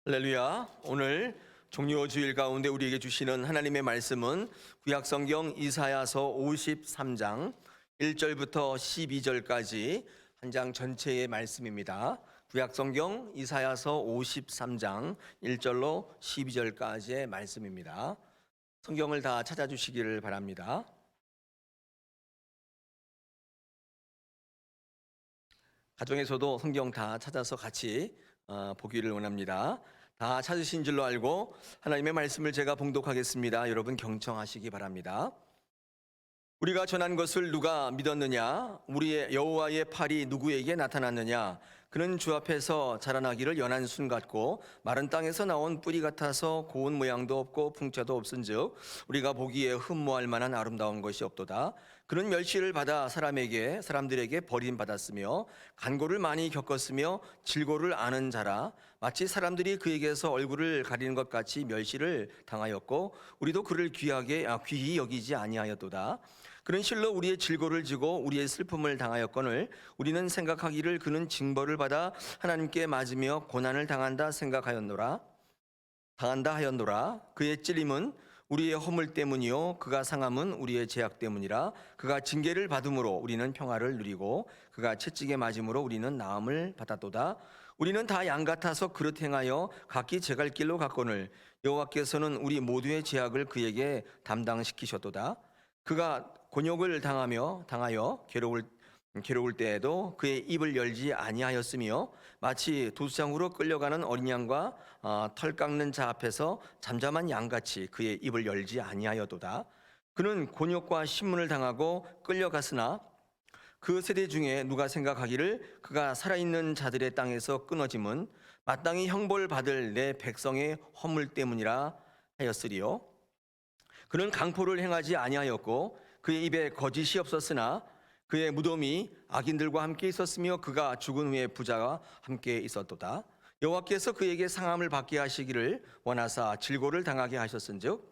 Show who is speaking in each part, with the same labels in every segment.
Speaker 1: 할렐루야. 오늘 종료 주일 가운데 우리에게 주시는 하나님의 말씀은 구약성경 이사야서 53장 1절부터 12절까지 한 장 전체의 말씀입니다. 구약성경 이사야서 53장 1절로 12절까지의 말씀입니다. 성경을 다 찾아주시기를 바랍니다. 가정에서도 성경 다 찾아서 같이 보기를 원합니다. 다 찾으신 줄로 알고 하나님의 말씀을 제가 봉독하겠습니다. 여러분 경청하시기 바랍니다. 우리가 전한 것을 누가 믿었느냐? 우리의 여호와의 팔이 누구에게 나타났느냐? 그는 주 앞에서 자라나기를 연한 순 같고 마른 땅에서 나온 뿌리 같아서 고운 모양도 없고 풍채도 없은즉 우리가 보기에 흠모할 만한 아름다운 것이 없도다. 그는 멸시를 받아 사람들에게 버림받았으며 간고를 많이 겪었으며 질고를 아는 자라. 마치 사람들이 그에게서 얼굴을 가리는 것 같이 멸시를 당하였고 우리도 그를 귀히 여기지 아니하였도다. 그는 실로 우리의 질고를 지고 우리의 슬픔을 당하였거늘 우리는 생각하기를 그는 징벌을 받아 하나님께 맞으며 고난을 당한다 하였노라. 그의 찔림은 우리의 허물 때문이요 그가 상함은 우리의 죄악 때문이라. 그가 징계를 받음으로 우리는 평화를 누리고 그가 채찍에 맞음으로 우리는 나음을 받았도다. 우리는 다 양 같아서 그릇 행하여 각기 제갈 길로 갔거늘 여호와께서는 우리 모두의 죄악을 그에게 담당시키셨도다. 그가 곤욕을 당하여 괴로울 때에도 그의 입을 열지 아니하였으며 마치 도수장으로 끌려가는 어린 양과 털 깎는 자 앞에서 잠잠한 양같이 그의 입을 열지 아니하였도다. 그는 곤욕과 신문을 당하고 끌려갔으나 그 세대 중에 누가 생각하기를 그가 살아있는 자들의 땅에서 끊어짐은 마땅히 형벌 받을 내 백성의 허물 때문이라 하였으리요. 그는 강포를 행하지 아니하였고 그의 입에 거짓이 없었으나 그의 무덤이 악인들과 함께 있었으며 그가 죽은 후에 부자와 함께 있었도다. 여호와께서 그에게 상함을 받게 하시기를 원하사 질고를 당하게 하셨은즉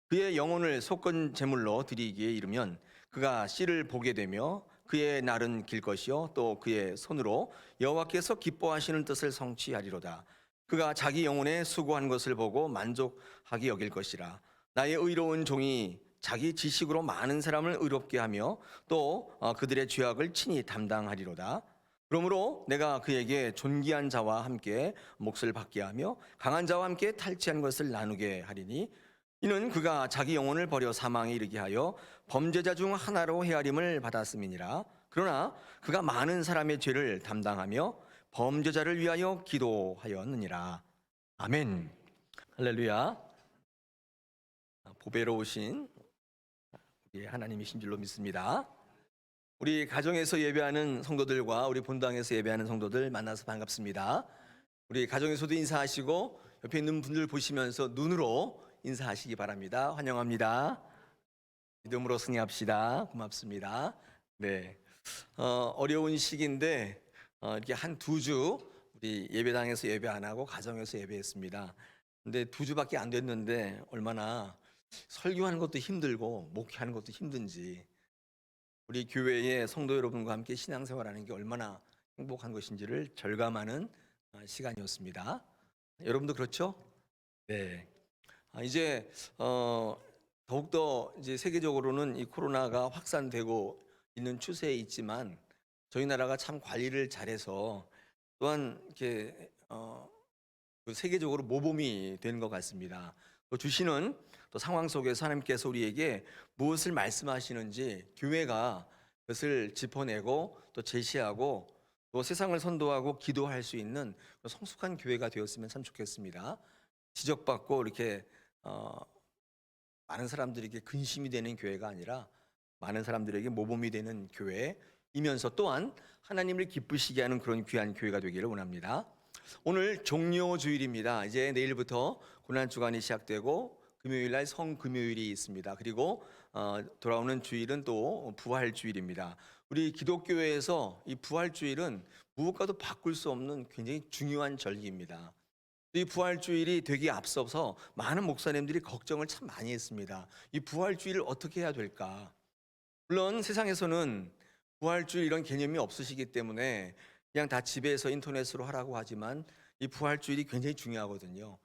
Speaker 1: 그의 영혼을 속건 제물로 드리기에 이르면 그가 씨를 보게 되며 그의 날은 길 것이요 또 그의 손으로 여호와께서 기뻐하시는 뜻을 성취하리로다. 그가 자기 영혼에 수고한 것을 보고 만족하게 여길 것이라. 나의 의로운 종이 자기 지식으로 많은 사람을 의롭게 하며 또 그들의 죄악을 친히 담당하리로다. 그러므로 내가 그에게 존귀한 자와 함께 몫을 받게 하며 강한 자와 함께 탈취한 것을 나누게 하리니 이는 그가 자기 영혼을 버려 사망에 이르게 하여 범죄자 중 하나로 헤아림을 받았음이니라. 그러나 그가 많은 사람의 죄를 담당하며 범죄자를 위하여 기도하였느니라. 아멘. 할렐루야. 보배로우신 하나님이신 줄로 믿습니다. 우리 가정에서 예배하는 성도들과 우리 본당에서 예배하는 성도들 만나서 반갑습니다. 우리 가정에서도 인사하시고 옆에 있는 분들 보시면서 눈으로 인사하시기 바랍니다. 환영합니다. 믿음으로 승리합시다. 고맙습니다. 네, 어려운 시기인데 이렇게 한 2주 우리 예배당에서 예배 안 하고 가정에서 예배했습니다. 근데 2주밖에 안 됐는데 얼마나 설교하는 것도 힘들고 목회하는 것도 힘든지 우리 교회의 성도 여러분과 함께 신앙생활하는 게 얼마나 행복한 것인지를 절감하는 시간이었습니다. 여러분도 그렇죠? 네. 이제 더욱더 이제 세계적으로는 이 코로나가 확산되고 있는 추세에 있지만 저희 나라가 참 관리를 잘해서 또한 이렇게 세계적으로 모범이 되는 것 같습니다. 또 주시는 또 상황 속에서 하나님께서 우리에게 무엇을 말씀하시는지 교회가 그것을 짚어내고 또 제시하고 또 세상을 선도하고 기도할 수 있는 성숙한 교회가 되었으면 참 좋겠습니다. 지적받고 이렇게 많은 사람들에게 근심이 되는 교회가 아니라 많은 사람들에게 모범이 되는 교회이면서 또한 하나님을 기쁘시게 하는 그런 귀한 교회가 되기를 원합니다. 오늘 종료주일입니다. 이제 내일부터 고난주간이 시작되고 금요일날 성금요일이 있습니다. 그리고 돌아오는 주일은 또 부활주일입니다. 우리 기독교회에서 이 부활주일은 무엇과도 바꿀 수 없는 굉장히 중요한 절기입니다. 이 부활주일이 되기 앞서서 많은 목사님들이 걱정을 참 많이 했습니다. 이 부활주일을 어떻게 해야 될까? 물론 세상에서는 부활주일 이런 개념이 없으시기 때문에 그냥 다 집에서 인터넷으로 하라고 하지만 이 부활주일이 굉장히 중요하거든요.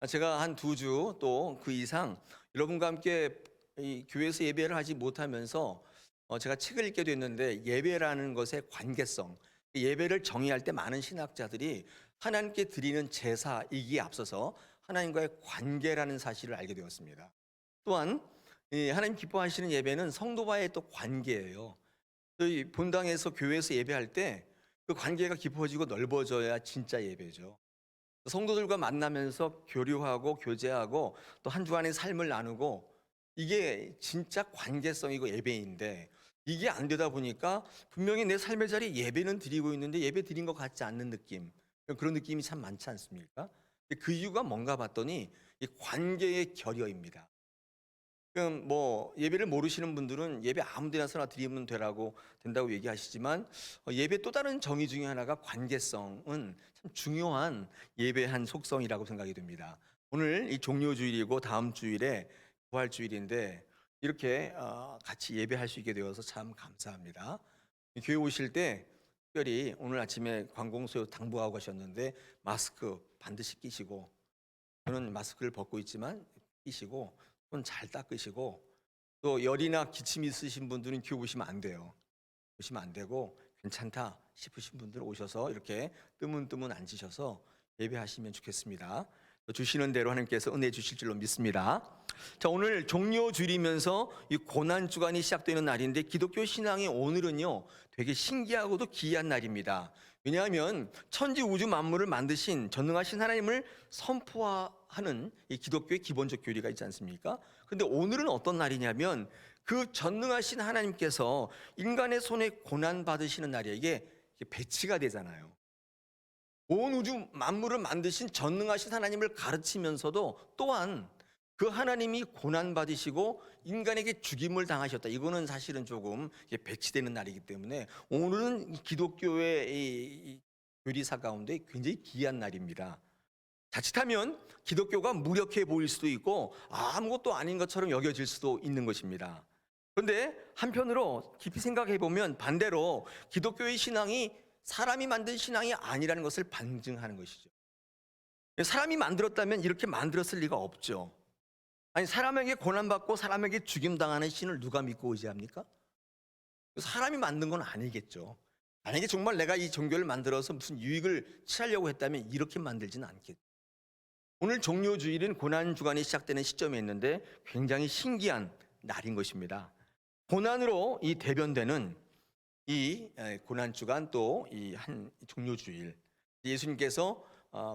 Speaker 1: 제가 한 2주 또 그 이상 여러분과 함께 이 교회에서 예배를 하지 못하면서 제가 책을 읽게 됐는데, 예배라는 것의 관계성, 예배를 정의할 때 많은 신학자들이 하나님께 드리는 제사이기에 앞서서 하나님과의 관계라는 사실을 알게 되었습니다. 또한 이 하나님 기뻐하시는 예배는 성도와의 또 관계예요. 저희 본당에서 교회에서 예배할 때 그 관계가 깊어지고 넓어져야 진짜 예배죠. 성도들과 만나면서 교류하고 교제하고 또 한 주간의 삶을 나누고, 이게 진짜 관계성이고 예배인데, 이게 안 되다 보니까 분명히 내 삶의 자리에 예배는 드리고 있는데 예배 드린 것 같지 않는 느낌, 그런 느낌이 참 많지 않습니까? 그 이유가 뭔가 봤더니 이 관계의 결여입니다. 그럼 뭐 예배를 모르시는 분들은 예배 아무 데나서나 드리면 된다고 얘기하시지만, 예배 또 다른 정의 중에 하나가 관계성은 참 중요한 예배의 한 속성이라고 생각이 됩니다. 오늘 이 종료주일이고 다음 주일에 부활주일인데, 이렇게 같이 예배할 수 있게 되어서 참 감사합니다. 교회 오실 때 특별히 오늘 아침에 관공서에 당부하고 가셨는데, 마스크 반드시 끼시고, 저는 마스크를 벗고 있지만 끼시고, 손 잘 닦으시고, 또 열이나 기침이 있으신 분들은 교회 오시면 안 돼요. 오시면 안 되고, 괜찮다 싶으신 분들 오셔서 이렇게 뜨문뜨문 앉으셔서 예배하시면 좋겠습니다. 또 주시는 대로 하나님께서 은혜 주실 줄로 믿습니다. 자, 오늘 종료주일이면서 이 고난주간이 시작되는 날인데, 기독교 신앙의 오늘은요 되게 신기하고도 기이한 날입니다. 왜냐하면 천지 우주 만물을 만드신 전능하신 하나님을 선포하는 이 기독교의 기본적 교리가 있지 않습니까? 근데 오늘은 어떤 날이냐면, 그 전능하신 하나님께서 인간의 손에 고난 받으시는 날이에요. 이게 배치가 되잖아요. 온 우주 만물을 만드신 전능하신 하나님을 가르치면서도 또한 그 하나님이 고난 받으시고 인간에게 죽임을 당하셨다. 이거는 사실은 조금 배치되는 날이기 때문에 오늘은 기독교의 이 교리사 가운데 굉장히 귀한 날입니다. 자칫하면 기독교가 무력해 보일 수도 있고 아무것도 아닌 것처럼 여겨질 수도 있는 것입니다. 그런데 한편으로 깊이 생각해 보면 반대로 기독교의 신앙이 사람이 만든 신앙이 아니라는 것을 반증하는 것이죠. 사람이 만들었다면 이렇게 만들었을 리가 없죠. 아니, 사람에게 고난받고 사람에게 죽임당하는 신을 누가 믿고 의지합니까? 사람이 만든 건 아니겠죠. 만약에 정말 내가 이 종교를 만들어서 무슨 유익을 취하려고 했다면 이렇게 만들지는 않겠죠. 오늘 종료주일은 고난주간이 시작되는 시점에 있는데 굉장히 신기한 날인 것입니다. 고난으로 이 대변되는 이 고난주간, 또 이 한 종료주일, 예수님께서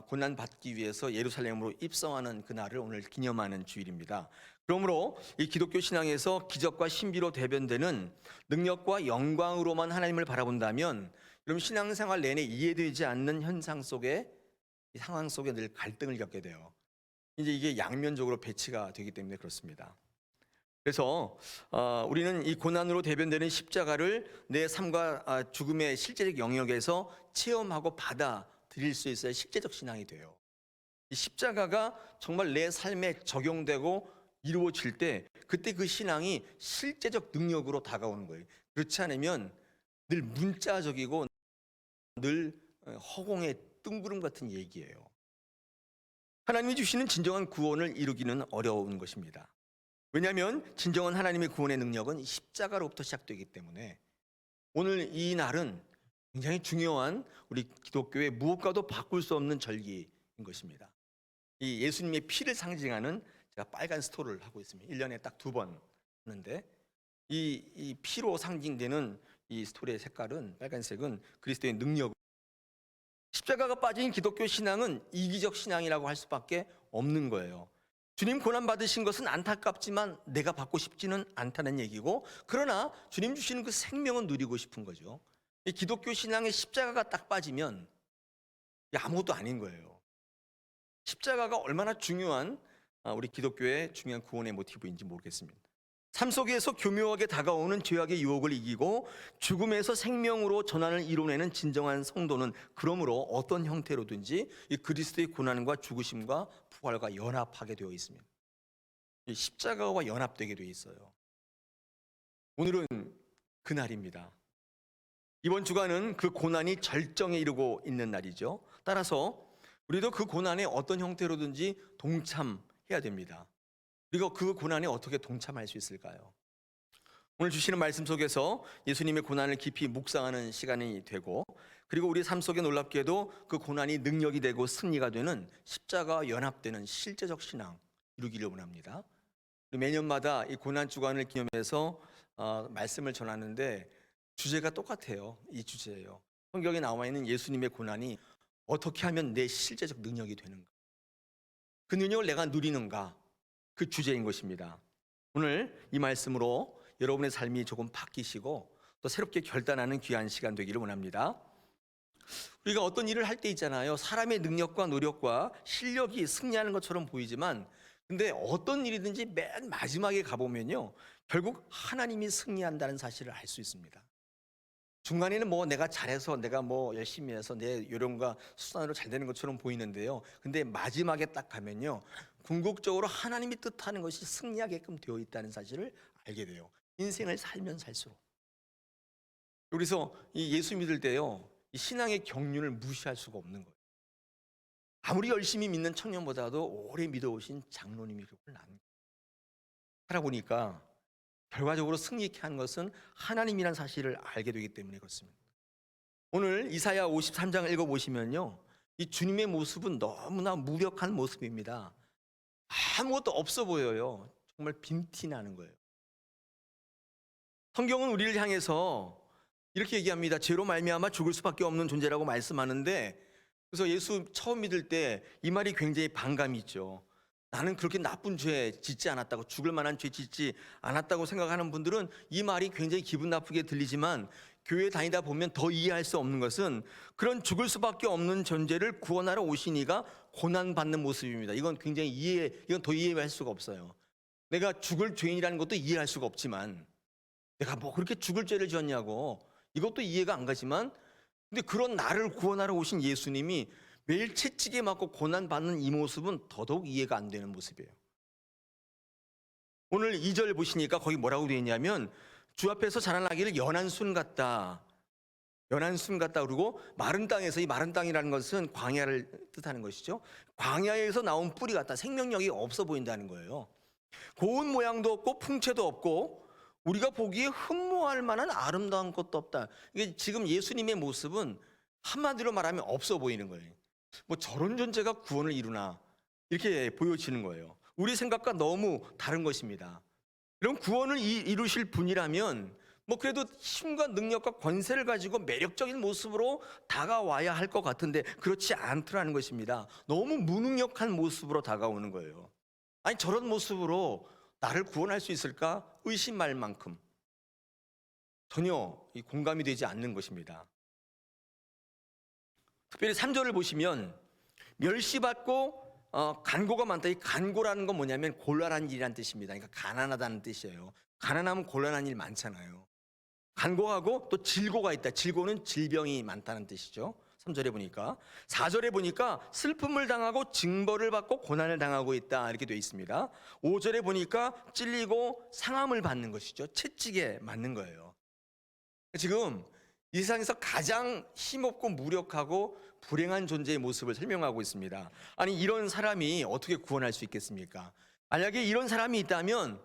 Speaker 1: 고난 받기 위해서 예루살렘으로 입성하는 그날을 오늘 기념하는 주일입니다. 그러므로 이 기독교 신앙에서 기적과 신비로 대변되는 능력과 영광으로만 하나님을 바라본다면, 그럼 신앙생활 내내 이해되지 않는 현상 속에, 이 상황 속에 늘 갈등을 겪게 돼요. 이제 이게 양면적으로 배치가 되기 때문에 그렇습니다. 그래서 우리는 이 고난으로 대변되는 십자가를 내 삶과 죽음의 실제적 영역에서 체험하고 받아들일 수 있어야 실제적 신앙이 돼요. 이 십자가가 정말 내 삶에 적용되고 이루어질 때, 그때 그 신앙이 실제적 능력으로 다가오는 거예요. 그렇지 않으면 늘 문자적이고 늘 허공의 뜬구름 같은 얘기예요. 하나님이 주시는 진정한 구원을 이루기는 어려운 것입니다. 왜냐하면 진정한 하나님의 구원의 능력은 십자가로부터 시작되기 때문에 오늘 이 날은 굉장히 중요한 우리 기독교의 무엇과도 바꿀 수 없는 절기인 것입니다. 이 예수님의 피를 상징하는, 제가 빨간 스토를 하고 있습니다. 1년에 딱 2번 하는데, 이 피로 상징되는 이 스토리의 색깔은, 빨간색은 그리스도의 능력. 십자가가 빠진 기독교 신앙은 이기적 신앙이라고 할 수밖에 없는 거예요. 주님 고난 받으신 것은 안타깝지만 내가 받고 싶지는 않다는 얘기고, 그러나 주님 주시는 그 생명은 누리고 싶은 거죠. 이 기독교 신앙의 십자가가 딱 빠지면 아무것도 아닌 거예요. 십자가가 얼마나 중요한 우리 기독교의 중요한 구원의 모티브인지 모르겠습니다. 삶 속에서 교묘하게 다가오는 죄악의 유혹을 이기고 죽음에서 생명으로 전환을 이뤄내는 진정한 성도는 그러므로 어떤 형태로든지 이 그리스도의 고난과 죽으심과 부활과 연합하게 되어 있습니다. 이 십자가와 연합되게 되어 있어요. 오늘은 그날입니다. 이번 주간은 그 고난이 절정에 이르고 있는 날이죠. 따라서 우리도 그 고난에 어떤 형태로든지 동참해야 됩니다. 그리고 그 고난에 어떻게 동참할 수 있을까요? 오늘 주시는 말씀 속에서 예수님의 고난을 깊이 묵상하는 시간이 되고, 그리고 우리 삶 속에 놀랍게도 그 고난이 능력이 되고 승리가 되는 십자가와 연합되는 실제적 신앙 이루기를 원합니다. 매년마다 이 고난 주간을 기념해서 말씀을 전하는데 주제가 똑같아요. 이 주제예요. 성경에 나와 있는 예수님의 고난이 어떻게 하면 내 실제적 능력이 되는가, 그 능력을 내가 누리는가, 그 주제인 것입니다. 오늘 이 말씀으로 여러분의 삶이 조금 바뀌시고 또 새롭게 결단하는 귀한 시간 되기를 원합니다. 우리가 어떤 일을 할 때 있잖아요. 사람의 능력과 노력과 실력이 승리하는 것처럼 보이지만, 근데 어떤 일이든지 맨 마지막에 가보면요, 결국 하나님이 승리한다는 사실을 알 수 있습니다. 중간에는 뭐 내가 잘해서, 내가 뭐 열심히 해서 내 요령과 수단으로 잘 되는 것처럼 보이는데요, 근데 마지막에 딱 가면요, 궁극적으로 하나님이 뜻하는 것이 승리하게끔 되어 있다는 사실을 알게 돼요. 인생을 살면 살수록. 그래서 이 예수 믿을 때요, 이 신앙의 경륜을 무시할 수가 없는 거예요. 아무리 열심히 믿는 청년보다도 오래 믿어오신 장로님이 그걸 살아보니까 결과적으로 승리케 한 것은 하나님이라는 사실을 알게 되기 때문에 그렇습니다. 오늘 이사야 53장을 읽어보시면요, 이 주님의 모습은 너무나 무력한 모습입니다. 아무것도 없어 보여요. 정말 빈티나는 거예요. 성경은 우리를 향해서 이렇게 얘기합니다. 죄로 말미암아 죽을 수밖에 없는 존재라고 말씀하는데, 그래서 예수 처음 믿을 때 이 말이 굉장히 반감이 있죠. 나는 그렇게 나쁜 죄 짓지 않았다고, 죽을 만한 죄 짓지 않았다고 생각하는 분들은 이 말이 굉장히 기분 나쁘게 들리지만, 교회 다니다 보면 더 이해할 수 없는 것은 그런 죽을 수밖에 없는 존재를 구원하러 오신 이가 고난받는 모습입니다. 이건 굉장히 이건 더 이해할 수가 없어요. 내가 죽을 죄인이라는 것도 이해할 수가 없지만, 내가 뭐 그렇게 죽을 죄를 지었냐고, 이것도 이해가 안 가지만, 근데 그런 나를 구원하러 오신 예수님이 매일 채찍에 맞고 고난받는 이 모습은 더더욱 이해가 안 되는 모습이에요. 오늘 2절 보시니까 거기 뭐라고 되어 있냐면, 주 앞에서 자라나기를 연한 순 같다. 연한 순 같다. 그리고 마른 땅에서, 이 마른 땅이라는 것은 광야를 뜻하는 것이죠. 광야에서 나온 뿌리 같다. 생명력이 없어 보인다는 거예요. 고운 모양도 없고 풍채도 없고 우리가 보기에 흠모할 만한 아름다운 것도 없다. 이게 지금 예수님의 모습은 한마디로 말하면 없어 보이는 거예요. 뭐 저런 존재가 구원을 이루나, 이렇게 보여지는 거예요. 우리 생각과 너무 다른 것입니다. 그럼 구원을 이루실 분이라면 뭐 그래도 힘과 능력과 권세를 가지고 매력적인 모습으로 다가와야 할 것 같은데 그렇지 않더라는 것입니다. 너무 무능력한 모습으로 다가오는 거예요. 아니, 저런 모습으로 나를 구원할 수 있을까 의심할 만큼 전혀 공감이 되지 않는 것입니다. 특별히 3절을 보시면 멸시받고 간고가 많다. 이 간고라는 건 뭐냐면 곤란한 일이라는 뜻입니다. 그러니까 가난하다는 뜻이에요. 가난하면 곤란한 일 많잖아요. 간고하고 또 질고가 있다. 질고는 질병이 많다는 뜻이죠. 3절에 보니까. 4절에 보니까 슬픔을 당하고 징벌을 받고 고난을 당하고 있다, 이렇게 되어 있습니다. 5절에 보니까 찔리고 상함을 받는 것이죠. 채찍에 맞는 거예요. 지금 이 세상에서 가장 힘없고 무력하고 불행한 존재의 모습을 설명하고 있습니다. 아니, 이런 사람이 어떻게 구원할 수 있겠습니까? 만약에 이런 사람이 있다면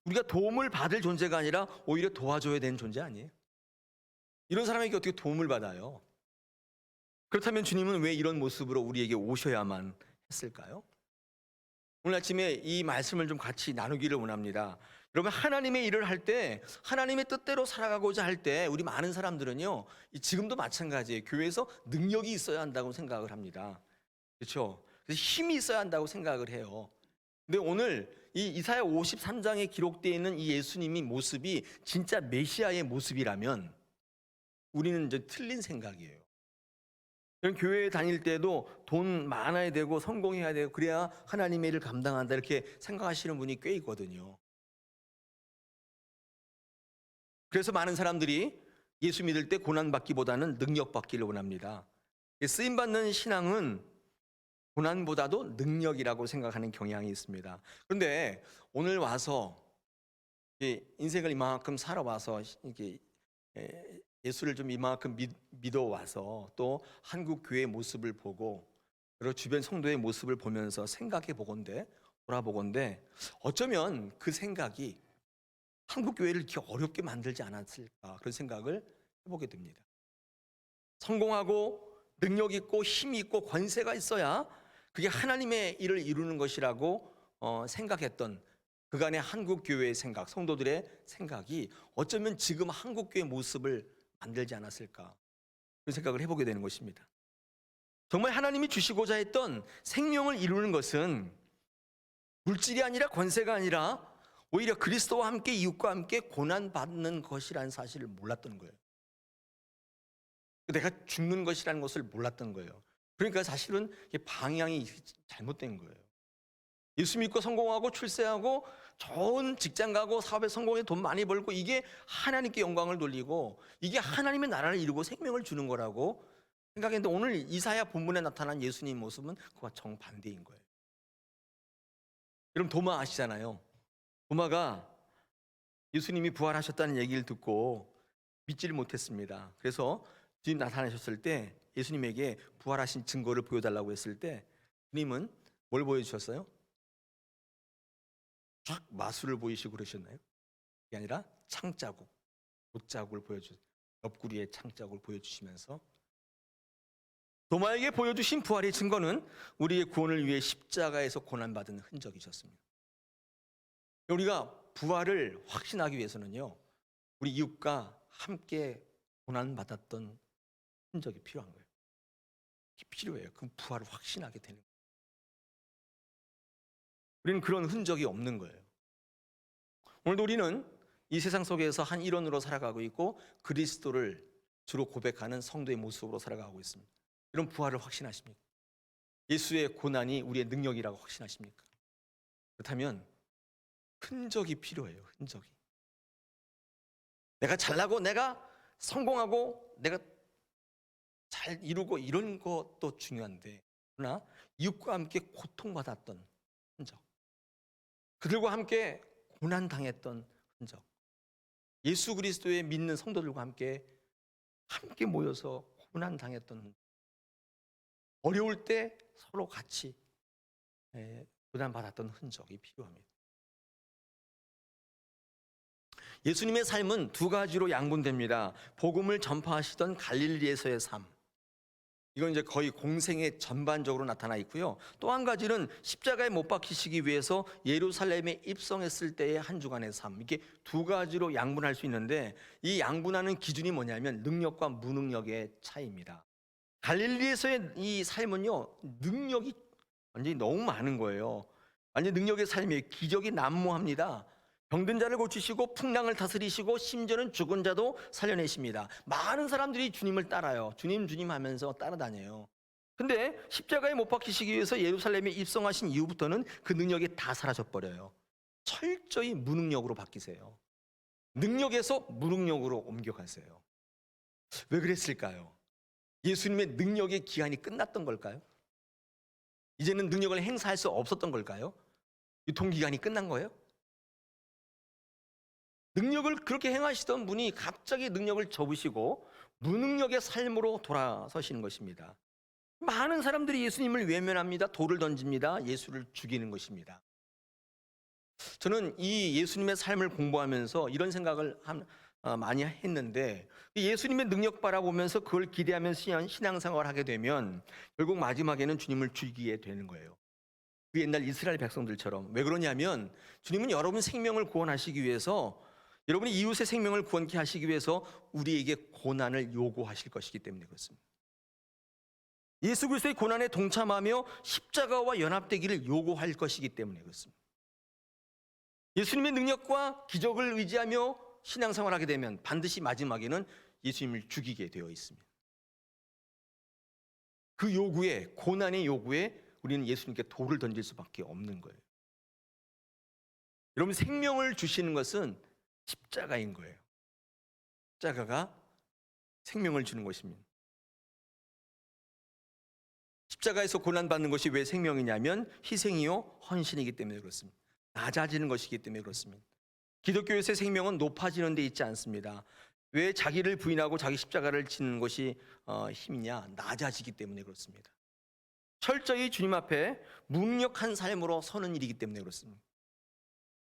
Speaker 1: 우리가 도움을 받을 존재가 아니라 오히려 도와줘야 되는 존재 아니에요? 이런 사람에게 어떻게 도움을 받아요? 그렇다면 주님은 왜 이런 모습으로 우리에게 오셔야만 했을까요? 오늘 아침에 이 말씀을 좀 같이 나누기를 원합니다. 여러분, 하나님의 일을 할 때, 하나님의 뜻대로 살아가고자 할 때 우리 많은 사람들은요, 지금도 마찬가지예요. 교회에서 능력이 있어야 한다고 생각을 합니다. 그렇죠? 그래서 힘이 있어야 한다고 생각을 해요. 근데 오늘 이 이사야 53장에 기록되어 있는 이 예수님의 모습이 진짜 메시아의 모습이라면 우리는 이제 틀린 생각이에요. 교회에 다닐 때도 돈 많아야 되고 성공해야 되고 그래야 하나님의 일을 감당한다, 이렇게 생각하시는 분이 꽤 있거든요. 그래서 많은 사람들이 예수 믿을 때 고난받기보다는 능력받기를 원합니다. 쓰임받는 신앙은 고난보다도 능력이라고 생각하는 경향이 있습니다. 그런데 오늘 와서 인생을 이만큼 살아와서 이렇게 예수를 좀 이만큼 믿어와서 또 한국 교회의 모습을 보고 그리고 주변 성도의 모습을 보면서 생각해 보건대, 돌아보건대 어쩌면 그 생각이 한국 교회를 이렇게 어렵게 만들지 않았을까, 그런 생각을 해보게 됩니다. 성공하고 능력 있고 힘이 있고 권세가 있어야 그게 하나님의 일을 이루는 것이라고 생각했던 그간의 한국 교회의 생각, 성도들의 생각이 어쩌면 지금 한국 교회의 모습을 만들지 않았을까, 그런 생각을 해보게 되는 것입니다. 정말 하나님이 주시고자 했던 생명을 이루는 것은 물질이 아니라 권세가 아니라 오히려 그리스도와 함께 이웃과 함께 고난받는 것이라는 사실을 몰랐던 거예요. 내가 죽는 것이라는 것을 몰랐던 거예요. 그러니까 사실은 방향이 잘못된 거예요. 예수 믿고 성공하고 출세하고 좋은 직장 가고 사업에 성공해 돈 많이 벌고 이게 하나님께 영광을 돌리고 이게 하나님의 나라를 이루고 생명을 주는 거라고 생각했는데, 오늘 이사야 본문에 나타난 예수님 모습은 그와 정반대인 거예요. 여러분 도마 아시잖아요. 도마가 예수님이 부활하셨다는 얘기를 듣고 믿지를 못했습니다. 그래서 주님 나타나셨을 때 예수님에게 부활하신 증거를 보여달라고 했을 때 주님은 뭘 보여주셨어요? 쫙 마술을 보이시고 그러셨나요? 그게 아니라 창자국, 못자국을 옆구리에 창자국을 보여주시면서 도마에게 보여주신 부활의 증거는 우리의 구원을 위해 십자가에서 고난받은 흔적이셨습니다. 우리가 부활을 확신하기 위해서는요, 우리 이웃과 함께 고난받았던 흔적이 필요한 거예요. 이게 필요해요. 그 부활을 확신하게 되는 거예요. 우리는 그런 흔적이 없는 거예요. 오늘도 우리는 이 세상 속에서 한 일원으로 살아가고 있고 그리스도를 주로 고백하는 성도의 모습으로 살아가고 있습니다. 이런 부활을 확신하십니까? 예수의 고난이 우리의 능력이라고 확신하십니까? 그렇다면 흔적이 필요해요. 흔적이. 내가 잘나고 내가 성공하고 내가 잘 이루고 이런 것도 중요한데, 그러나 이웃과 함께 고통받았던 흔적, 그들과 함께 고난당했던 흔적, 예수 그리스도의 믿는 성도들과 함께 모여서 고난당했던 흔적, 어려울 때 서로 같이 고난받았던 흔적이 필요합니다. 예수님의 삶은 두 가지로 양분됩니다. 복음을 전파하시던 갈릴리에서의 삶, 이건 이제 거의 공생의 전반적으로 나타나 있고요. 또 한 가지는 십자가에 못 박히시기 위해서 예루살렘에 입성했을 때의 한 주간의 삶, 이게 두 가지로 양분할 수 있는데, 이 양분하는 기준이 뭐냐면 능력과 무능력의 차이입니다. 갈릴리에서의 이 삶은요, 능력이 완전히 너무 많은 거예요. 완전 능력의 삶이에요. 기적이 난무합니다. 병든 자를 고치시고 풍랑을 다스리시고 심지어는 죽은 자도 살려내십니다. 많은 사람들이 주님을 따라요. 주님 주님 하면서 따라다녀요. 근데 십자가에 못 박히시기 위해서 예루살렘에 입성하신 이후부터는 그 능력이 다 사라져버려요. 철저히 무능력으로 바뀌세요. 능력에서 무능력으로 옮겨가세요. 왜 그랬을까요? 예수님의 능력의 기한이 끝났던 걸까요? 이제는 능력을 행사할 수 없었던 걸까요? 유통기간이 끝난 거예요? 능력을 그렇게 행하시던 분이 갑자기 능력을 접으시고 무능력의 삶으로 돌아서시는 것입니다. 많은 사람들이 예수님을 외면합니다. 돌을 던집니다. 예수를 죽이는 것입니다. 저는 이 예수님의 삶을 공부하면서 이런 생각을 많이 했는데, 예수님의 능력 바라보면서 그걸 기대하면서 신앙생활을 하게 되면 결국 마지막에는 주님을 죽이게 되는 거예요. 그 옛날 이스라엘 백성들처럼. 왜 그러냐면 주님은 여러분 생명을 구원하시기 위해서, 여러분이 이웃의 생명을 구원케 하시기 위해서 우리에게 고난을 요구하실 것이기 때문에 그렇습니다. 예수 그리스도의 고난에 동참하며 십자가와 연합되기를 요구할 것이기 때문에 그렇습니다. 예수님의 능력과 기적을 의지하며 신앙생활하게 되면 반드시 마지막에는 예수님을 죽이게 되어 있습니다. 그 요구에, 고난의 요구에 우리는 예수님께 돌을 던질 수밖에 없는 거예요. 여러분, 생명을 주시는 것은 십자가인 거예요. 십자가가 생명을 주는 것입니다. 십자가에서 고난받는 것이 왜 생명이냐면 희생이요 헌신이기 때문에 그렇습니다. 낮아지는 것이기 때문에 그렇습니다. 기독교에서의 생명은 높아지는 데 있지 않습니다. 왜 자기를 부인하고 자기 십자가를 지는 것이 힘이냐? 낮아지기 때문에 그렇습니다. 철저히 주님 앞에 무능력한 삶으로 서는 일이기 때문에 그렇습니다.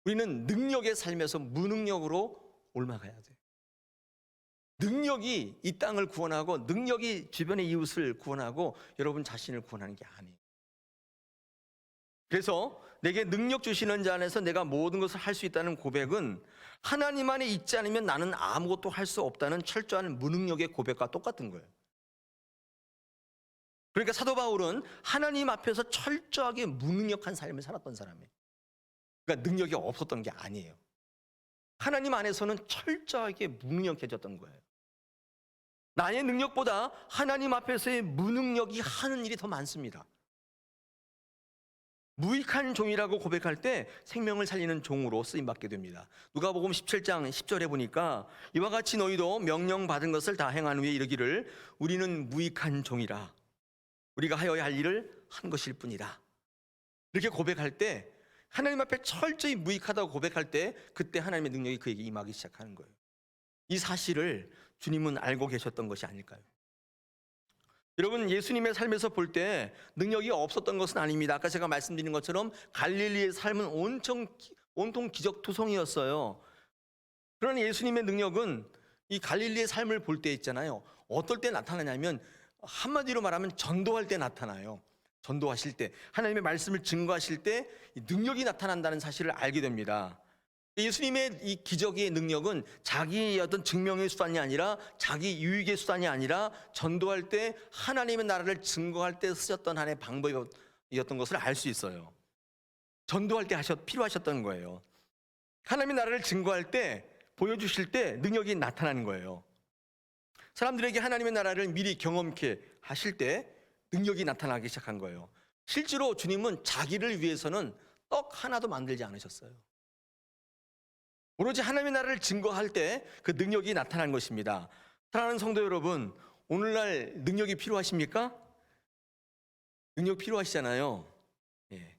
Speaker 1: 우리는 능력의 삶에서 무능력으로 옮아가야 돼요. 능력이 이 땅을 구원하고 능력이 주변의 이웃을 구원하고 여러분 자신을 구원하는 게 아니에요. 그래서 내게 능력 주시는 자 안에서 내가 모든 것을 할 수 있다는 고백은 하나님 안에 있지 않으면 나는 아무것도 할 수 없다는 철저한 무능력의 고백과 똑같은 거예요. 그러니까 사도 바울은 하나님 앞에서 철저하게 무능력한 삶을 살았던 사람이에요. 그러니까 능력이 없었던 게 아니에요. 하나님 안에서는 철저하게 무능력해졌던 거예요. 나의 능력보다 하나님 앞에서의 무능력이 하는 일이 더 많습니다. 무익한 종이라고 고백할 때 생명을 살리는 종으로 쓰임받게 됩니다. 누가복음 17장 10절에 보니까 이와 같이 너희도 명령받은 것을 다 행한 후에 이르기를 우리는 무익한 종이라 우리가 하여야 할 일을 한 것일 뿐이다. 이렇게 고백할 때 하나님 앞에 철저히 무익하다고 고백할 때 그때 하나님의 능력이 그에게 임하기 시작하는 거예요. 이 사실을 주님은 알고 계셨던 것이 아닐까요? 여러분, 예수님의 삶에서 볼 때 능력이 없었던 것은 아닙니다. 아까 제가 말씀드린 것처럼 갈릴리의 삶은 온통 기적투성이었어요. 그러나 예수님의 능력은 이 갈릴리의 삶을 볼 때 있잖아요. 어떨 때 나타나냐면 한마디로 말하면 전도할 때 나타나요. 전도하실 때 하나님의 말씀을 증거하실 때 능력이 나타난다는 사실을 알게 됩니다. 예수님의 이 기적의 능력은 자기의 어떤 증명의 수단이 아니라 자기 유익의 수단이 아니라 전도할 때 하나님의 나라를 증거할 때 쓰셨던 하나의 방법이었던 것을 알 수 있어요. 전도할 때 필요하셨던 거예요. 하나님의 나라를 증거할 때 보여주실 때 능력이 나타나는 거예요. 사람들에게 하나님의 나라를 미리 경험케 하실 때 능력이 나타나기 시작한 거예요. 실제로 주님은 자기를 위해서는 떡 하나도 만들지 않으셨어요. 오로지 하나님의 나라를 증거할 때 그 능력이 나타난 것입니다. 사랑하는 성도 여러분, 오늘날 능력이 필요하십니까? 능력 필요하시잖아요. 예.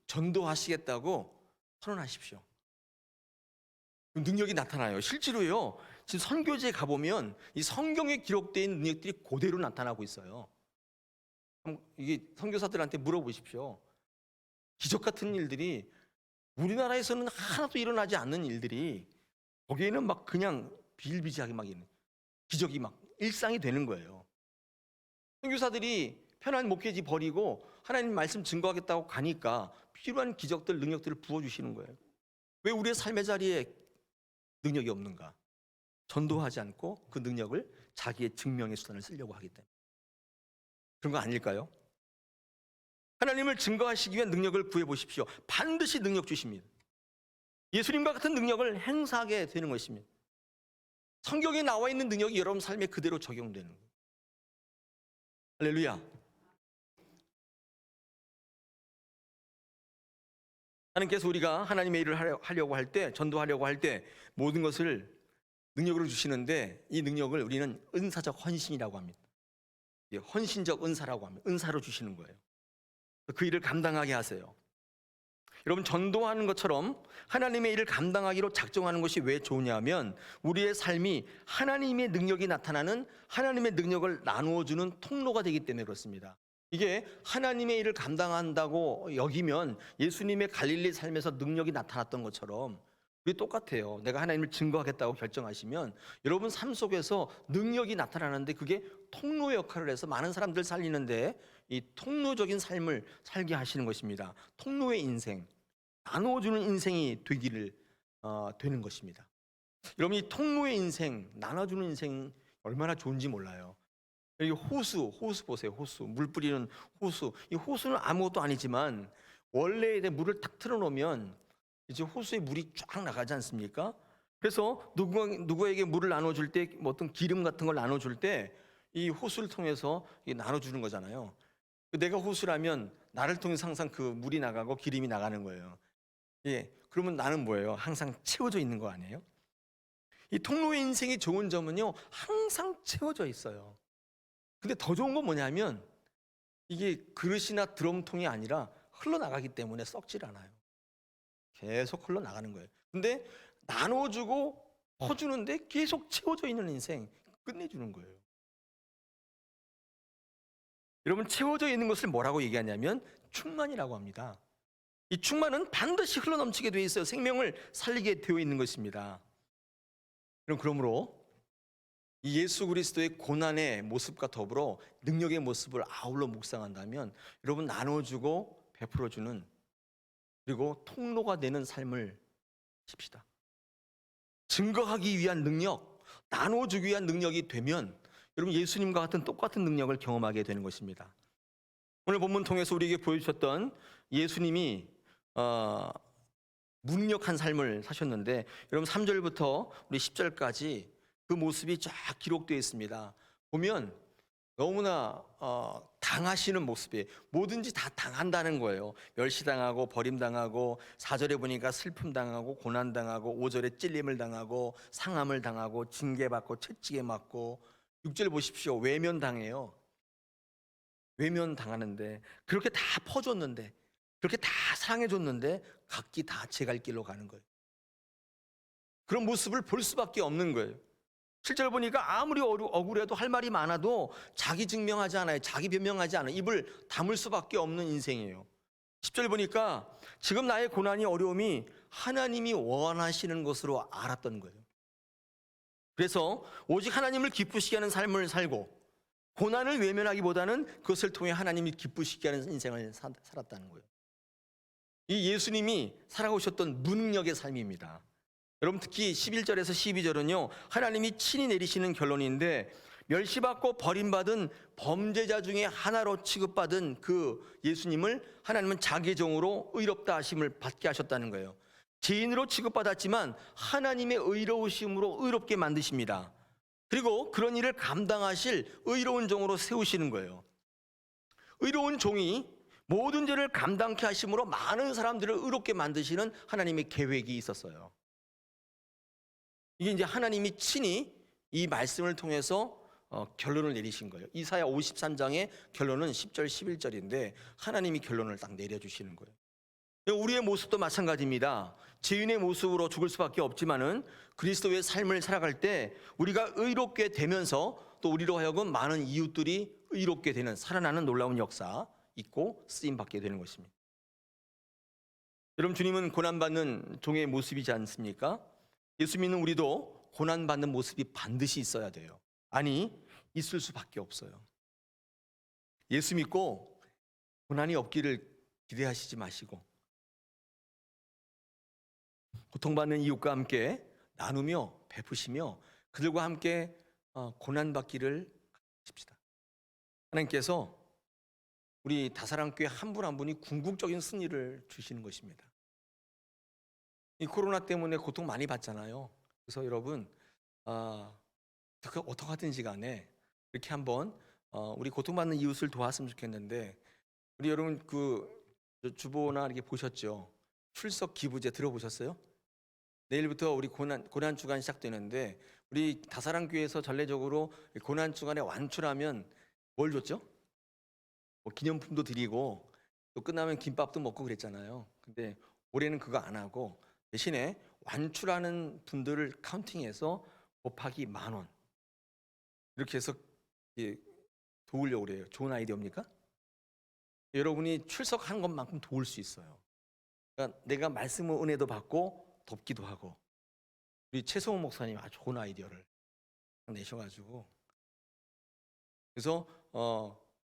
Speaker 1: 전도하시겠다고 선언하십시오. 능력이 나타나요. 실제로요. 지금 선교지에 가보면 이 성경에 기록되어 있는 능력들이 그대로 나타나고 있어요. 이게 선교사들한테 물어보십시오. 기적 같은 일들이 우리나라에서는 하나도 일어나지 않는 일들이 거기에는 막 그냥 비일비재하게 막 있는 기적이 막 일상이 되는 거예요. 선교사들이 편한 목회지 버리고 하나님 말씀 증거하겠다고 가니까 필요한 기적들, 능력들을 부어주시는 거예요. 왜 우리의 삶의 자리에 능력이 없는가? 전도하지 않고 그 능력을 자기의 증명의 수단을 쓰려고 하기 때문에 그런 거 아닐까요? 하나님을 증거하시기 위한 능력을 구해보십시오. 반드시 능력 주십니다. 예수님과 같은 능력을 행사하게 되는 것입니다. 성경에 나와 있는 능력이 여러분 삶에 그대로 적용되는 거예요. 할렐루야. 하나님께서 우리가 하나님의 일을 하려고 할 때, 전도하려고 할 때 모든 것을 능력으로 주시는데 이 능력을 우리는 은사적 헌신이라고 합니다. 헌신적 은사라고 합니다. 은사로 주시는 거예요. 그 일을 감당하게 하세요. 여러분, 전도하는 것처럼 하나님의 일을 감당하기로 작정하는 것이 왜 좋으냐면 우리의 삶이 하나님의 능력이 나타나는 하나님의 능력을 나누어주는 통로가 되기 때문에 그렇습니다. 이게 하나님의 일을 감당한다고 여기면 예수님의 갈릴리 삶에서 능력이 나타났던 것처럼 우리 똑같아요. 내가 하나님을 증거하겠다고 결정하시면 여러분 삶 속에서 능력이 나타나는데 그게 통로 역할을 해서 많은 사람들 살리는데 이 통로적인 삶을 살게 하시는 것입니다. 통로의 인생, 나누어주는 인생이 되는 것입니다. 여러분, 이 통로의 인생, 나눠주는 인생 얼마나 좋은지 몰라요. 여기 호수 보세요. 호수, 물 뿌리는 호수. 이 호수는 아무것도 아니지만 원래 물을 탁 틀어놓으면 이제 호수에 물이 쫙 나가지 않습니까? 그래서 누구에게 물을 나눠줄 때, 뭐 어떤 기름 같은 걸 나눠줄 때 이 호수를 통해서 나눠주는 거잖아요. 내가 호수라면 나를 통해서 항상 그 물이 나가고 기름이 나가는 거예요. 예, 그러면 나는 뭐예요? 항상 채워져 있는 거 아니에요? 이 통로의 인생이 좋은 점은요, 항상 채워져 있어요. 근데 더 좋은 건 뭐냐면 이게 그릇이나 드럼통이 아니라 흘러나가기 때문에 썩질 않아요. 계속 흘러나가는 거예요. 근데 나눠주고 퍼주는데 계속 채워져 있는 인생 끝내주는 거예요. 여러분, 채워져 있는 것을 뭐라고 얘기하냐면 충만이라고 합니다. 이 충만은 반드시 흘러넘치게 되어 있어요. 생명을 살리게 되어 있는 것입니다. 그러므로 이 예수 그리스도의 고난의 모습과 더불어 능력의 모습을 아울러 묵상한다면 여러분, 나눠주고 베풀어주는, 그리고 통로가 되는 삶을 삽시다. 증거하기 위한 능력, 나눠주기 위한 능력이 되면 여러분, 예수님과 같은 똑같은 능력을 경험하게 되는 것입니다. 오늘 본문 통해서 우리에게 보여주셨던 예수님이 무능력한 삶을 사셨는데, 여러분 3절부터 우리 10절까지 그 모습이 쫙 기록되어 있습니다. 보면 너무나 당하시는 모습이에요. 뭐든지 다 당한다는 거예요. 멸시당하고 버림당하고, 4절에 보니까 슬픔당하고 고난당하고, 5절에 찔림을 당하고 상함을 당하고 징계받고 채찍에 맞고, 6절 보십시오. 외면당해요. 외면당하는데, 그렇게 다 퍼줬는데, 그렇게 다 사랑해줬는데 각기 다 제 갈 길로 가는 거예요. 그런 모습을 볼 수밖에 없는 거예요. 7절 보니까 아무리 억울해도 할 말이 많아도 자기 증명하지 않아요. 자기 변명하지 않아요. 입을 다물 수밖에 없는 인생이에요. 10절 보니까 지금 나의 고난이 어려움이 하나님이 원하시는 것으로 알았던 거예요. 그래서 오직 하나님을 기쁘시게 하는 삶을 살고, 고난을 외면하기보다는 그것을 통해 하나님이 기쁘시게 하는 인생을 살았다는 거예요. 이 예수님이 살아오셨던 무능력의 삶입니다. 여러분, 특히 11절에서 12절은요 하나님이 친히 내리시는 결론인데, 멸시받고 버림받은 범죄자 중에 하나로 취급받은 그 예수님을 하나님은 자기 종으로 의롭다 하심을 받게 하셨다는 거예요. 죄인으로 취급받았지만 하나님의 의로우심으로 의롭게 만드십니다. 그리고 그런 일을 감당하실 의로운 종으로 세우시는 거예요. 의로운 종이 모든 죄를 감당케 하심으로 많은 사람들을 의롭게 만드시는 하나님의 계획이 있었어요. 이게 이제 하나님이 친히 이 말씀을 통해서 결론을 내리신 거예요. 이사야 53장의 결론은 10절 11절인데 하나님이 결론을 딱 내려주시는 거예요. 우리의 모습도 마찬가지입니다. 죄인의 모습으로 죽을 수밖에 없지만은 그리스도의 삶을 살아갈 때 우리가 의롭게 되면서 또 우리로 하여금 많은 이웃들이 의롭게 되는, 살아나는 놀라운 역사 있고 쓰임 받게 되는 것입니다. 여러분, 주님은 고난받는 종의 모습이지 않습니까? 예수 믿는 우리도 고난받는 모습이 반드시 있어야 돼요. 아니, 있을 수밖에 없어요. 예수 믿고 고난이 없기를 기대하시지 마시고, 고통받는 이웃과 함께 나누며 베푸시며 그들과 함께 고난받기를 하십시다. 하나님께서 우리 다사랑교회 한 분 한 분이 궁극적인 승리를 주시는 것입니다. 이 코로나 때문에 고통 많이 받잖아요. 그래서 여러분, 어떻게 하든지 간에 이렇게 한번 우리 고통받는 이웃을 도왔으면 좋겠는데, 우리 여러분 그 주보나 이렇게 보셨죠? 출석 기부제 들어보셨어요? 내일부터 우리 고난 주간 시작되는데, 우리 다사랑교회에서 전례적으로 고난 주간에 완출하면 뭘 줬죠? 뭐 기념품도 드리고 또 끝나면 김밥도 먹고 그랬잖아요. 근데 올해는 그거 안 하고 대신에 완출하는 분들을 카운팅해서 곱하기 10,000원 이렇게 해서 도우려고 그래요. 좋은 아이디어입니까? 여러분이 출석한 것만큼 도울 수 있어요. 그러니까 내가 말씀의 은혜도 받고 돕기도 하고. 우리 최성호 목사님 아주 좋은 아이디어를 내셔가지고, 그래서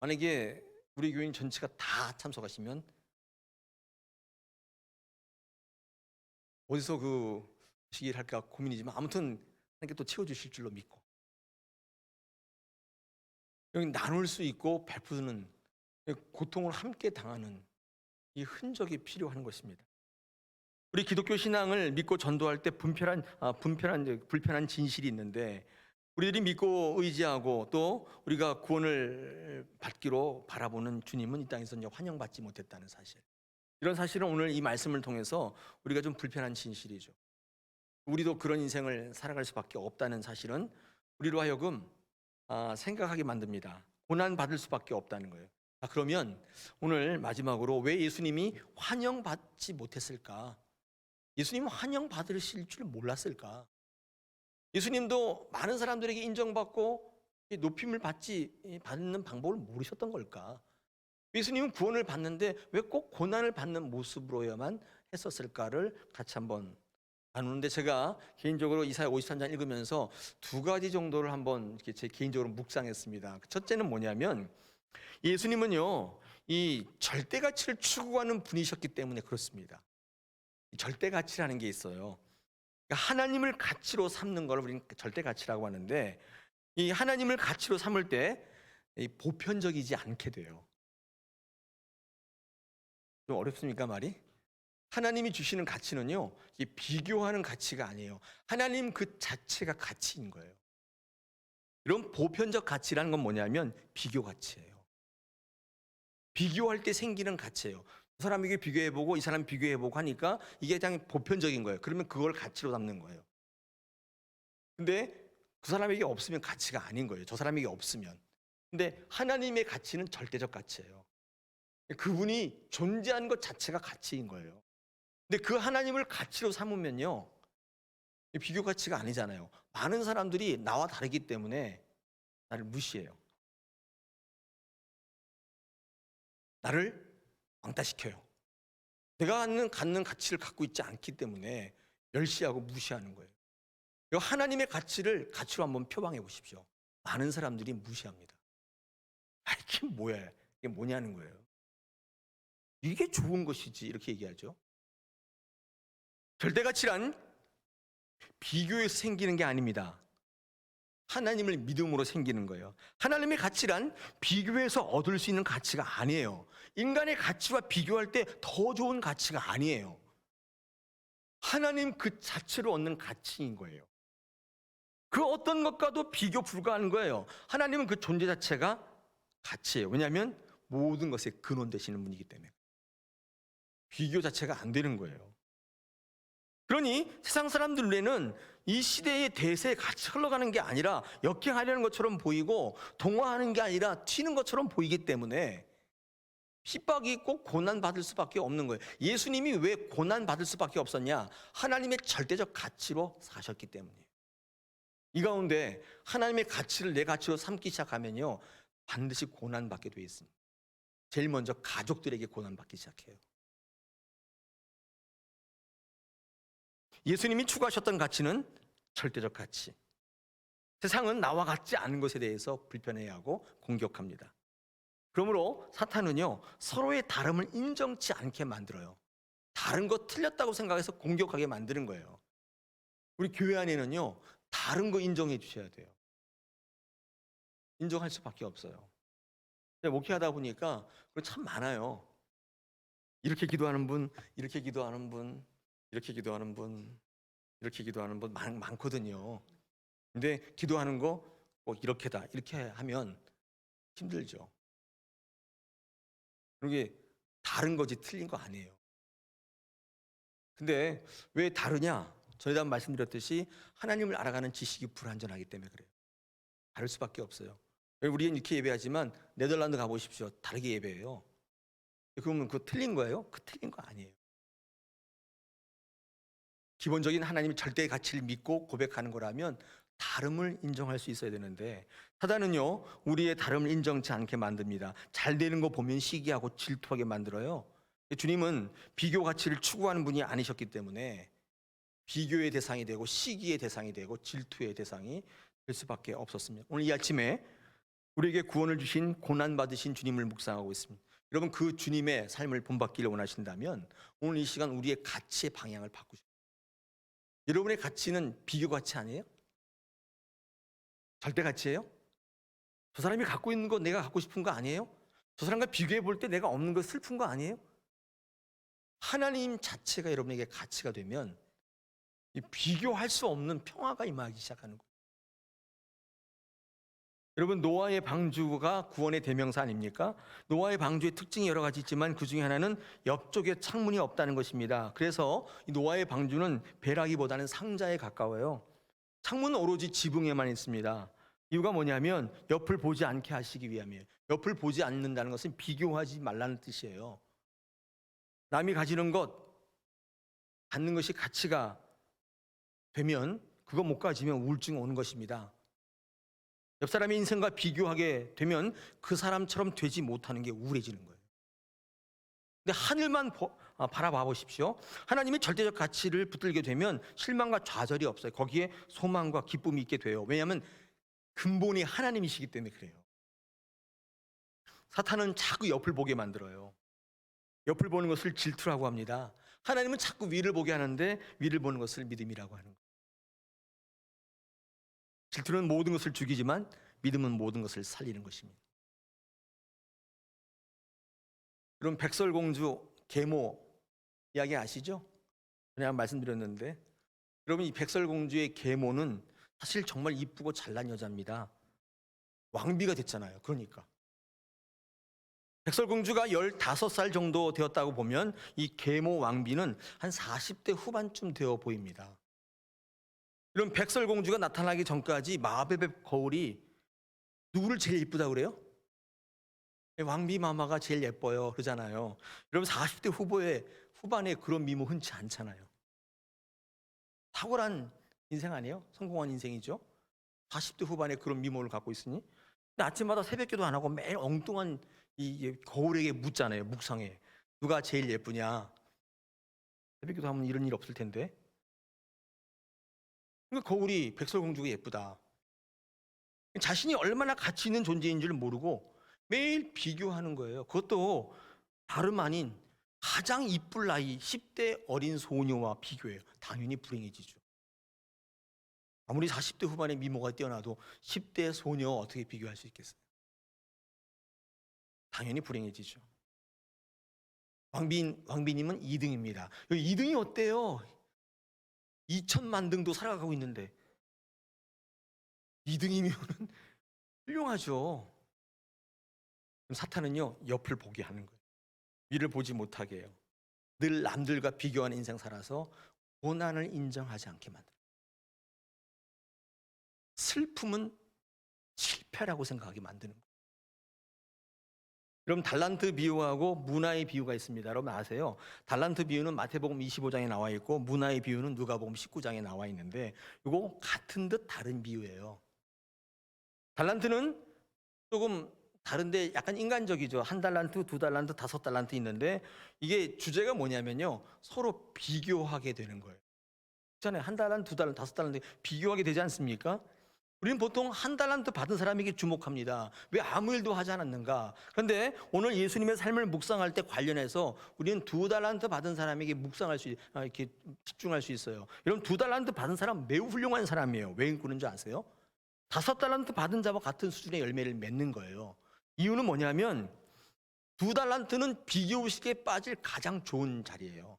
Speaker 1: 만약에 우리 교인 전체가 다 참석하시면 어디서 그 시기를 할까 고민이지만, 아무튼 하나님께 또 채워주실 줄로 믿고, 여기 나눌 수 있고 베푸는, 고통을 함께 당하는 이 흔적이 필요한 것입니다. 우리 기독교 신앙을 믿고 전도할 때 불편한 진실이 있는데, 우리들이 믿고 의지하고 또 우리가 구원을 받기로 바라보는 주님은 이 땅에서 이제 환영받지 못했다는 사실. 이런 사실은 오늘 이 말씀을 통해서 우리가 좀 불편한 진실이죠. 우리도 그런 인생을 살아갈 수밖에 없다는 사실은 우리로 하여금 생각하게 만듭니다. 고난 받을 수밖에 없다는 거예요. 그러면 오늘 마지막으로 왜 예수님이 환영받지 못했을까? 예수님은 환영받으실 줄 몰랐을까? 예수님도 많은 사람들에게 인정받고 이 높임을 받는 방법을 모르셨던 걸까? 예수님은 구원을 받는데 왜 꼭 고난을 받는 모습으로야만 했었을까를 같이 한번 나누는데, 제가 개인적으로 이사야 53장 읽으면서 두 가지 정도를 한번 이렇게 제 개인적으로 묵상했습니다. 첫째는 뭐냐면, 예수님은요, 이 절대 가치를 추구하는 분이셨기 때문에 그렇습니다. 이 절대 가치라는 게 있어요. 그러니까 하나님을 가치로 삼는 걸 우리는 절대 가치라고 하는데, 이 하나님을 가치로 삼을 때 이 보편적이지 않게 돼요. 좀 어렵습니까, 말이? 하나님이 주시는 가치는요, 이 비교하는 가치가 아니에요. 하나님 그 자체가 가치인 거예요. 이런 보편적 가치라는 건 뭐냐면 비교 가치예요. 비교할 때 생기는 가치예요. 그 사람에게 비교해보고 이 사람 비교해보고 하니까 이게 그냥 보편적인 거예요. 그러면 그걸 가치로 삼는 거예요. 근데 그 사람에게 없으면 가치가 아닌 거예요. 저 사람에게 없으면. 근데 하나님의 가치는 절대적 가치예요. 그분이 존재하는 것 자체가 가치인 거예요. 근데 그 하나님을 가치로 삼으면요, 비교 가치가 아니잖아요. 많은 사람들이 나와 다르기 때문에 나를 무시해요. 나를 왕따시켜요. 내가 갖는 가치를 갖고 있지 않기 때문에 멸시하고 무시하는 거예요. 하나님의 가치를 가치로 한번 표방해 보십시오. 많은 사람들이 무시합니다. 아, 이게 뭐야? 이게 뭐냐는 거예요. 이게 좋은 것이지, 이렇게 얘기하죠. 절대가치란 비교에서 생기는 게 아닙니다. 하나님을 믿음으로 생기는 거예요. 하나님의 가치란 비교해서 얻을 수 있는 가치가 아니에요. 인간의 가치와 비교할 때 더 좋은 가치가 아니에요. 하나님 그 자체로 얻는 가치인 거예요. 그 어떤 것과도 비교 불가하는 거예요. 하나님은 그 존재 자체가 가치예요. 왜냐하면 모든 것의 근원 되시는 분이기 때문에 비교 자체가 안 되는 거예요. 그러니 세상 사람들 눈에는 이 시대의 대세에 같이 흘러가는 게 아니라 역행하려는 것처럼 보이고 동화하는 게 아니라 튀는 것처럼 보이기 때문에 핍박이 있고 고난받을 수밖에 없는 거예요. 예수님이 왜 고난받을 수밖에 없었냐? 하나님의 절대적 가치로 사셨기 때문이에요. 이 가운데 하나님의 가치를 내 가치로 삼기 시작하면요, 반드시 고난받게 되어 있습니다. 제일 먼저 가족들에게 고난받기 시작해요. 예수님이 추구하셨던 가치는 절대적 가치. 세상은 나와 같지 않은 것에 대해서 불편해하고 공격합니다. 그러므로 사탄은요, 서로의 다름을 인정치 않게 만들어요. 다른 거 틀렸다고 생각해서 공격하게 만드는 거예요. 우리 교회 안에는요, 다른 거 인정해 주셔야 돼요. 인정할 수밖에 없어요. 목회하다 보니까 참 많아요. 이렇게 기도하는 분, 이렇게 기도하는 분, 이렇게 기도하는 분, 이렇게 기도하는 분 많거든요. 근데 기도하는 거 꼭 이렇게다, 이렇게 하면 힘들죠. 그게 다른 거지 틀린 거 아니에요. 근데 왜 다르냐? 전에도 한번 말씀드렸듯이 하나님을 알아가는 지식이 불완전하기 때문에 그래요. 다를 수밖에 없어요. 우리는 이렇게 예배하지만 네덜란드 가보십시오. 다르게 예배해요. 그러면 그거 틀린 거예요? 그 틀린 거 아니에요. 기본적인 하나님의 절대의 가치를 믿고 고백하는 거라면 다름을 인정할 수 있어야 되는데, 사단은요, 우리의 다름을 인정치 않게 만듭니다. 잘 되는 거 보면 시기하고 질투하게 만들어요. 주님은 비교 가치를 추구하는 분이 아니셨기 때문에 비교의 대상이 되고 시기의 대상이 되고 질투의 대상이 될 수밖에 없었습니다. 오늘 이 아침에 우리에게 구원을 주신 고난받으신 주님을 묵상하고 있습니다. 여러분, 그 주님의 삶을 본받기를 원하신다면 오늘 이 시간 우리의 가치의 방향을 바꾸십시오. 여러분의 가치는 비교 가치 아니에요? 절대 가치예요? 저 사람이 갖고 있는 거 내가 갖고 싶은 거 아니에요? 저 사람과 비교해 볼 때 내가 없는 거 슬픈 거 아니에요? 하나님 자체가 여러분에게 가치가 되면 비교할 수 없는 평화가 임하기 시작하는 거예요. 여러분, 노아의 방주가 구원의 대명사 아닙니까? 노아의 방주의 특징이 여러 가지 있지만 그 중에 하나는 옆쪽에 창문이 없다는 것입니다. 그래서 이 노아의 방주는 배라기보다는 상자에 가까워요. 창문은 오로지 지붕에만 있습니다. 이유가 뭐냐면 옆을 보지 않게 하시기 위함이에요. 옆을 보지 않는다는 것은 비교하지 말라는 뜻이에요. 남이 가지는 것, 갖는 것이 가치가 되면 그거 못 가지면 우울증 오는 것입니다. 옆 사람의 인생과 비교하게 되면 그 사람처럼 되지 못하는 게 우울해지는 거예요. 근데 하늘만 바라봐 보십시오. 하나님의 절대적 가치를 붙들게 되면 실망과 좌절이 없어요. 거기에 소망과 기쁨이 있게 돼요. 왜냐하면 근본이 하나님이시기 때문에 그래요. 사탄은 자꾸 옆을 보게 만들어요. 옆을 보는 것을 질투라고 합니다. 하나님은 자꾸 위를 보게 하는데 위를 보는 것을 믿음이라고 하는 거예요. 질투는 모든 것을 죽이지만 믿음은 모든 것을 살리는 것입니다. 여러분, 백설공주 계모 이야기 아시죠? 그냥 말씀드렸는데, 여러분, 이 백설공주의 계모는 사실 정말 이쁘고 잘난 여자입니다. 왕비가 됐잖아요. 그러니까 백설공주가 15살 정도 되었다고 보면 이 계모 왕비는 한 40대 후반쯤 되어 보입니다. 이런 백설공주가 나타나기 전까지 마법의 거울이 누구를 제일 예쁘다고 그래요? 왕비 마마가 제일 예뻐요 그러잖아요. 여러분, 40대 후반에 그런 미모 흔치 않잖아요. 탁월한 인생 아니에요? 성공한 인생이죠. 40대 후반에 그런 미모를 갖고 있으니. 근데 아침마다 새벽기도 안 하고 매일 엉뚱한 이 거울에게 묻잖아요. 묵상해. 누가 제일 예쁘냐. 새벽기도 하면 이런 일 없을 텐데. 그러니까 거울이 백설공주가 예쁘다. 자신이 얼마나 가치 있는 존재인 줄 모르고 매일 비교하는 거예요. 그것도 다름 아닌 가장 이쁠 나이 10대 어린 소녀와 비교해요. 당연히 불행해지죠. 아무리 40대 후반의 미모가 뛰어나도 10대 소녀 어떻게 비교할 수 있겠어요? 당연히 불행해지죠. 왕비님은 2등입니다. 2등이 어때요? 2천만 등도 살아가고 있는데 2등이면 훌륭하죠. 그럼 사탄은요, 옆을 보게 하는 거예요. 위를 보지 못하게 해요. 늘 남들과 비교하는 인생 살아서 고난을 인정하지 않게 만들어요. 슬픔은 실패라고 생각하게 만드는 거예요. 여러분, 달란트 비유하고 문화의 비유가 있습니다. 여러분 아세요? 달란트 비유는 마태복음 25장에 나와 있고 문화의 비유는 누가복음 19장에 나와 있는데 이거 같은 듯 다른 비유예요. 달란트는 조금 다른데 약간 인간적이죠. 1달란트, 2달란트, 5달란트 있는데 이게 주제가 뭐냐면요, 서로 비교하게 되는 거예요. 있잖아요. 1달란트, 2달란트, 5달란트 비교하게 되지 않습니까? 우리는 보통 1달란트 받은 사람에게 주목합니다. 왜 아무 일도 하지 않았는가? 그런데 오늘 예수님의 삶을 묵상할 때 관련해서 우리는 2달란트 받은 사람에게 이렇게 집중할 수 있어요. 여러분, 2달란트 받은 사람 매우 훌륭한 사람이에요. 왜 그런 줄 아세요? 5달란트 받은 자와 같은 수준의 열매를 맺는 거예요. 이유는 뭐냐면 2달란트는 비교의식에 빠질 가장 좋은 자리예요.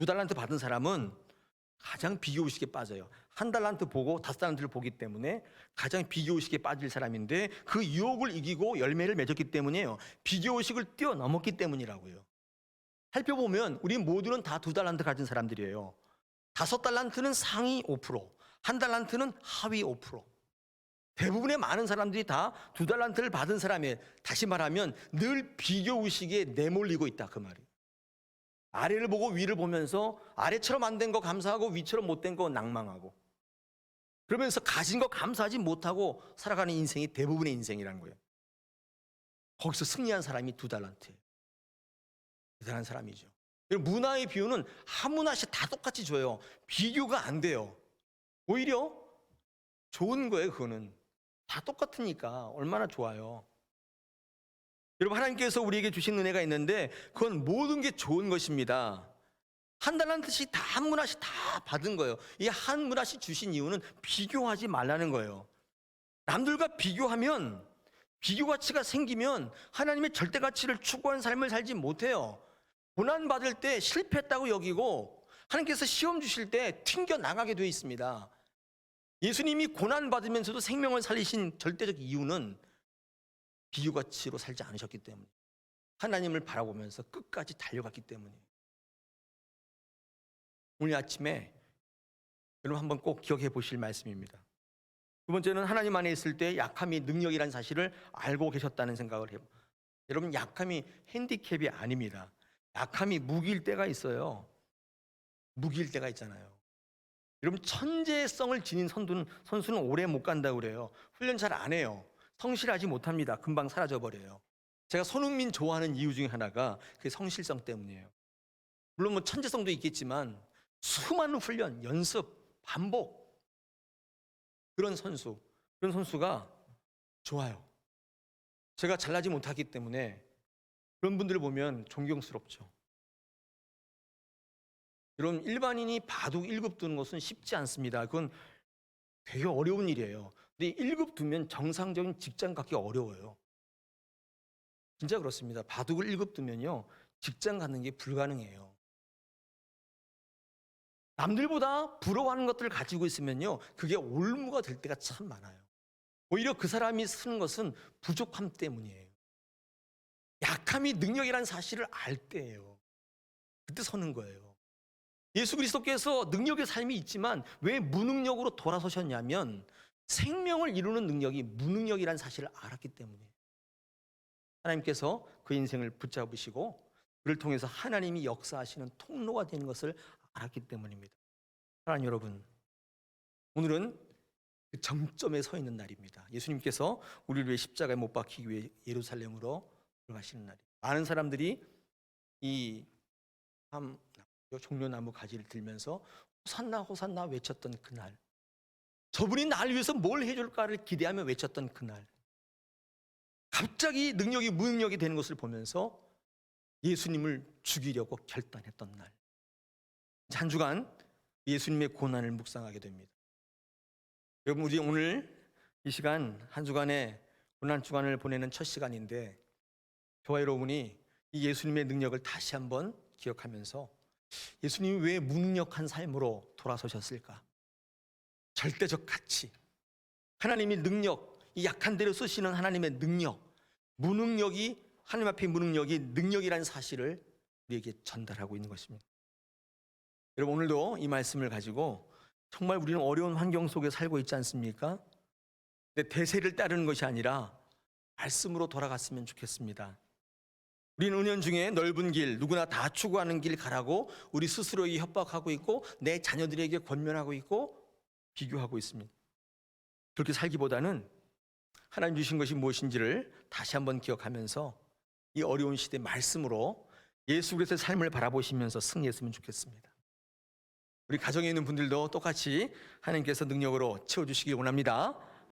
Speaker 1: 2달란트 받은 사람은 가장 비교의식에 빠져요. 1달란트 보고 5달란트를 보기 때문에 가장 비교의식에 빠질 사람인데 그 유혹을 이기고 열매를 맺었기 때문이에요. 비교의식을 뛰어넘었기 때문이라고요. 살펴보면 우리 모두는 다 2달란트 가진 사람들이에요. 5달란트는 상위 5%, 1달란트는 하위 5%. 대부분의 많은 사람들이 다 2달란트를 받은 사람이에요. 다시 말하면 늘 비교의식에 내몰리고 있다, 그 말이에요. 아래를 보고 위를 보면서 아래처럼 안 된 거 감사하고 위처럼 못 된 거 낭망하고, 그러면서 가진 거 감사하지 못하고 살아가는 인생이 대부분의 인생이라는 거예요. 거기서 승리한 사람이 2달란트예요. 대단한 사람이죠. 문화의 비유는 한 문화씩 다 똑같이 줘요. 비교가 안 돼요. 오히려 좋은 거예요. 그거는 다 똑같으니까 얼마나 좋아요. 여러분, 하나님께서 우리에게 주신 은혜가 있는데 그건 모든 게 좋은 것입니다. 1달란트씩 다, 한 문화씩 다 받은 거예요. 이 한 문화씩 주신 이유는 비교하지 말라는 거예요. 남들과 비교하면, 비교 가치가 생기면 하나님의 절대 가치를 추구하는 삶을 살지 못해요. 고난 받을 때 실패했다고 여기고 하나님께서 시험 주실 때 튕겨 나가게 되어 있습니다. 예수님이 고난 받으면서도 생명을 살리신 절대적 이유는 비교 가치로 살지 않으셨기 때문에, 하나님을 바라보면서 끝까지 달려갔기 때문이에요. 오늘 아침에 여러분 한번 꼭 기억해 보실 말씀입니다. 두 번째는 하나님 안에 있을 때 약함이 능력이라는 사실을 알고 계셨다는 생각을 해요. 여러분, 약함이 핸디캡이 아닙니다. 약함이 무기일 때가 있어요. 무기일 때가 있잖아요. 여러분, 천재성을 지닌 선수는 오래 못 간다고 그래요. 훈련 잘 안 해요. 성실하지 못합니다. 금방 사라져 버려요. 제가 손흥민 좋아하는 이유 중에 하나가 그 성실성 때문이에요. 물론 뭐 천재성도 있겠지만 수많은 훈련, 연습, 반복, 그런 선수가 좋아요. 제가 잘나지 못하기 때문에 그런 분들을 보면 존경스럽죠. 여러분, 일반인이 바둑 1급 두는 것은 쉽지 않습니다. 그건 되게 어려운 일이에요. 근데 1급 두면 정상적인 직장 갖기 어려워요. 진짜 그렇습니다. 바둑을 1급 두면요, 직장 갖는 게 불가능해요. 남들보다 부러워하는 것들을 가지고 있으면요, 그게 올무가 될 때가 참 많아요. 오히려 그 사람이 쓰는 것은 부족함 때문이에요. 약함이 능력이라는 사실을 알 때예요. 그때 서는 거예요. 예수 그리스도께서 능력의 삶이 있지만 왜 무능력으로 돌아서셨냐면 생명을 이루는 능력이 무능력이라는 사실을 알았기 때문이에요. 하나님께서 그 인생을 붙잡으시고 그를 통해서 하나님이 역사하시는 통로가 되는 것을 알았기 때문입니다. 사랑하는 여러분, 오늘은 그 정점에 서 있는 날입니다. 예수님께서 우리를 위해 십자가에 못 박히기 위해 예루살렘으로 들어가시는 날이에요. 많은 사람들이 이 종려나무 가지를 들면서 호산나 호산나 외쳤던 그날, 저분이 나를 위해서 뭘 해줄까를 기대하며 외쳤던 그날, 갑자기 능력이 무능력이 되는 것을 보면서 예수님을 죽이려고 결단했던 날, 한 주간 예수님의 고난을 묵상하게 됩니다. 여러분, 우리 오늘 이 시간 한 주간의 고난 주간을 보내는 첫 시간인데, 저와 여러분이 이 예수님의 능력을 다시 한번 기억하면서 예수님이 왜 무능력한 삶으로 돌아서셨을까? 절대적 가치, 하나님의 능력, 이 약한 데로 쓰시는 하나님의 능력, 무능력이, 하나님 앞에 무능력이 능력이라는 사실을 우리에게 전달하고 있는 것입니다. 여러분, 오늘도 이 말씀을 가지고 정말 우리는 어려운 환경 속에 살고 있지 않습니까? 근데 대세를 따르는 것이 아니라 말씀으로 돌아갔으면 좋겠습니다. 우리는 은연중에 넓은 길, 누구나 다 추구하는 길 가라고 우리 스스로에게 협박하고 있고 내 자녀들에게 권면하고 있고 비교하고 있습니다. 그렇게 살기보다는 하나님 주신 것이 무엇인지를 다시 한번 기억하면서 이 어려운 시대 말씀으로 예수 그리스도의 삶을 바라보시면서 승리했으면 좋겠습니다. 우리 가정에 있는 분들도 똑같이 하나님께서 능력으로 채워주시기 원합니다.